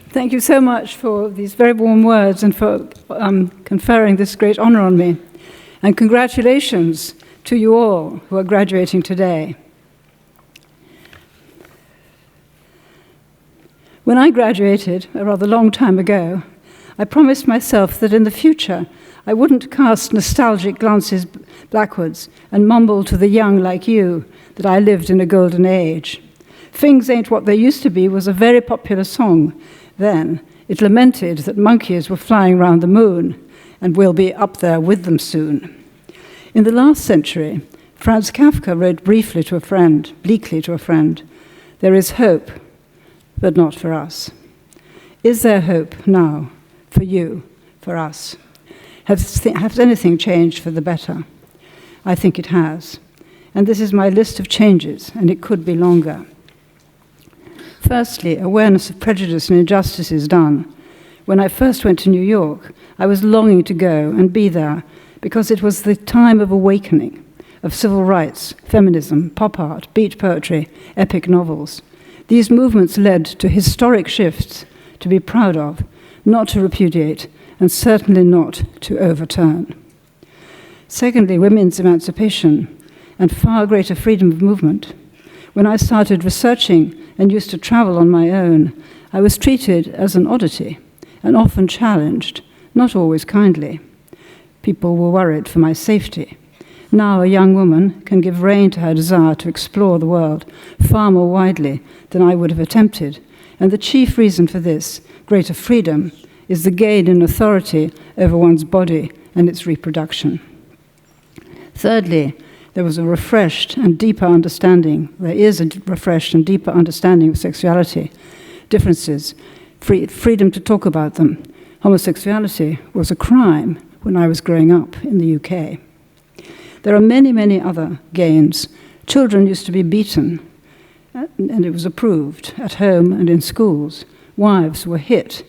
Thank you so much for these very warm words and for conferring this great honor on me. And congratulations to you all who are graduating today. When I graduated, a rather long time ago, I promised myself that in the future I wouldn't cast nostalgic glances backwards and mumble to the young like you that I lived in a golden age. Things Ain't What They Used to Be was a very popular song then. It lamented that monkeys were flying round the moon, and we'll be up there with them soon. In the last century, Franz Kafka wrote bleakly to a friend, "There is hope, but not for us." Is there hope now, for you, for us? Has anything changed for the better? I think it has. And this is my list of changes, and it could be longer. Firstly, awareness of prejudice and injustice is done. When I first went to New York, I was longing to go and be there because it was the time of awakening, of civil rights, feminism, pop art, beat poetry, epic novels. These movements led to historic shifts to be proud of, not to repudiate, and certainly not to overturn. Secondly, women's emancipation and far greater freedom of movement. When I started researching and used to travel on my own, I was treated as an oddity and often challenged, not always kindly. People were worried for my safety. Now a young woman can give rein to her desire to explore the world far more widely than I would have attempted, and the chief reason for this, greater freedom, is the gain in authority over one's body and its reproduction. Thirdly, there is a refreshed and deeper understanding of sexuality, differences, freedom to talk about them. Homosexuality was a crime when I was growing up in the UK. There are many, many other gains. Children used to be beaten, and it was approved at home and in schools. Wives were hit.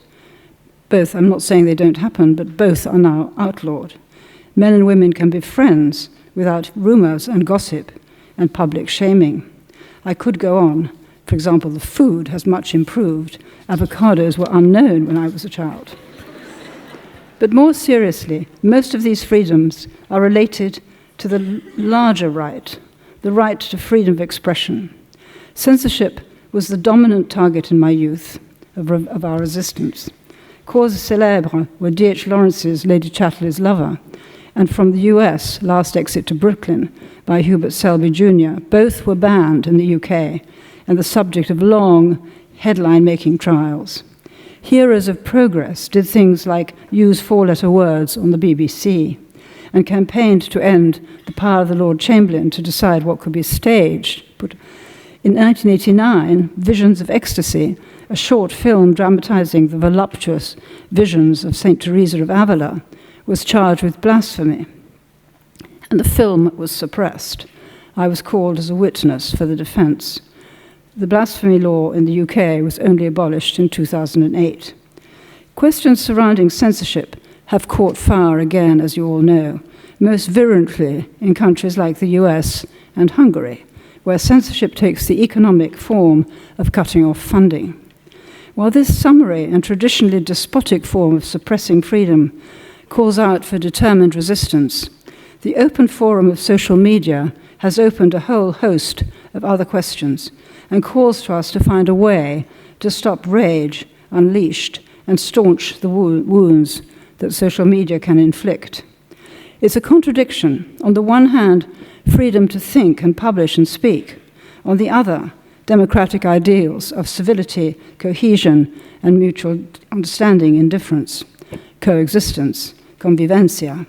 Both, I'm not saying they don't happen, but both are now outlawed. Men and women can be friends without rumors and gossip and public shaming. I could go on. For example, the food has much improved. Avocados were unknown when I was a child. But more seriously, most of these freedoms are related to the larger right, the right to freedom of expression. Censorship was the dominant target in my youth of our resistance. Causes célèbres were D.H. Lawrence's Lady Chatterley's Lover, and from the US, Last Exit to Brooklyn by Hubert Selby Jr. Both were banned in the UK and the subject of long headline-making trials. Heroes of progress did things like use four-letter words on the BBC and campaigned to end the power of the Lord Chamberlain to decide what could be staged. But in 1989, Visions of Ecstasy, a short film dramatizing the voluptuous visions of St. Teresa of Avila, was charged with blasphemy, and the film was suppressed. I was called as a witness for the defense. The blasphemy law in the UK was only abolished in 2008. Questions surrounding censorship have caught fire again, as you all know, most virulently in countries like the US and Hungary, where censorship takes the economic form of cutting off funding. While this summary and traditionally despotic form of suppressing freedom calls out for determined resistance, the open forum of social media has opened a whole host of other questions and calls to us to find a way to stop rage unleashed and staunch the wounds that social media can inflict. It's a contradiction. On the one hand, freedom to think and publish and speak. On the other, democratic ideals of civility, cohesion, and mutual understanding in difference, coexistence, convivencia.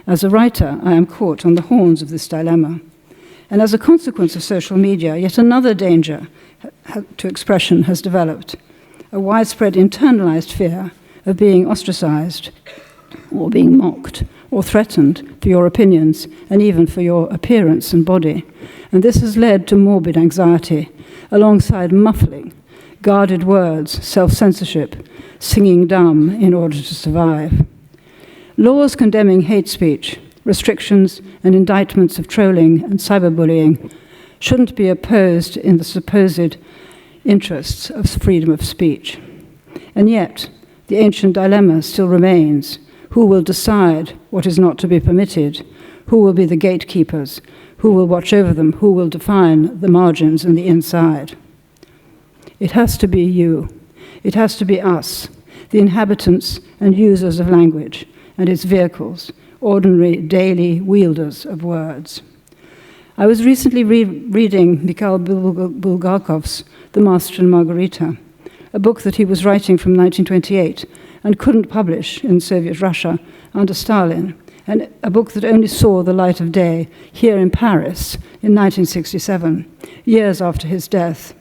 As a writer, I am caught on the horns of this dilemma. And as a consequence of social media, yet another danger to expression has developed, a widespread internalized fear of being ostracized or being mocked or threatened for your opinions and even for your appearance and body. And this has led to morbid anxiety, alongside muffling, guarded words, self-censorship, singing dumb in order to survive. Laws condemning hate speech, restrictions and indictments of trolling and cyberbullying shouldn't be opposed in the supposed interests of freedom of speech. And yet, the ancient dilemma still remains. Who will decide what is not to be permitted? Who will be the gatekeepers? Who will watch over them? Who will define the margins and the inside? It has to be you. It has to be us, the inhabitants and users of language and its vehicles, ordinary daily wielders of words. I was recently reading Mikhail Bulgakov's The Master and Margarita, a book that he was writing from 1928 and couldn't publish in Soviet Russia under Stalin, and a book that only saw the light of day here in Paris in 1967, years after his death.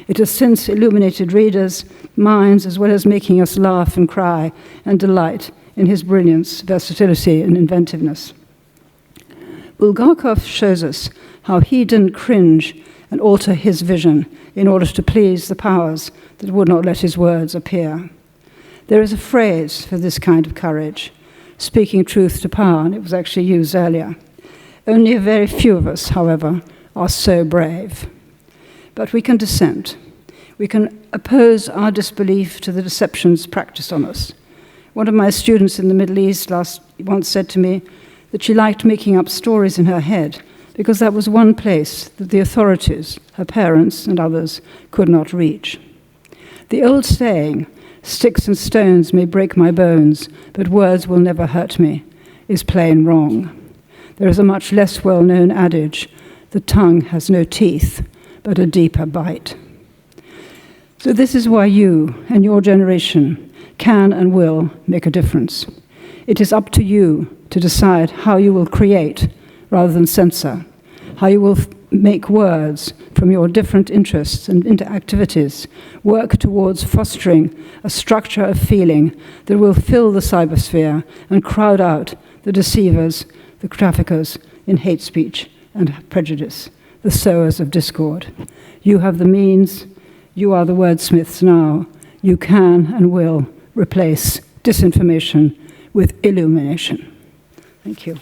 It has since illuminated readers' minds as well as making us laugh and cry and delight in his brilliance, versatility, and inventiveness. Bulgakov shows us how he didn't cringe and alter his vision in order to please the powers that would not let his words appear. There is a phrase for this kind of courage, speaking truth to power, and it was actually used earlier. Only a very few of us, however, are so brave. But we can dissent. We can oppose our disbelief to the deceptions practiced on us. One of my students in the Middle East once said to me that she liked making up stories in her head because that was one place that the authorities, her parents and others, could not reach. The old saying, "Sticks and stones may break my bones, but words will never hurt me," is plain wrong. There is a much less well-known adage, "The tongue has no teeth, but a deeper bite." So this is why you and your generation can and will make a difference. It is up to you to decide how you will create rather than censor, how you will make words from your different interests and interactivities work towards fostering a structure of feeling that will fill the cybersphere and crowd out the deceivers, the traffickers in hate speech and prejudice, the sowers of discord. You have the means. You are the wordsmiths now. You can and will replace disinformation with illumination. Thank you.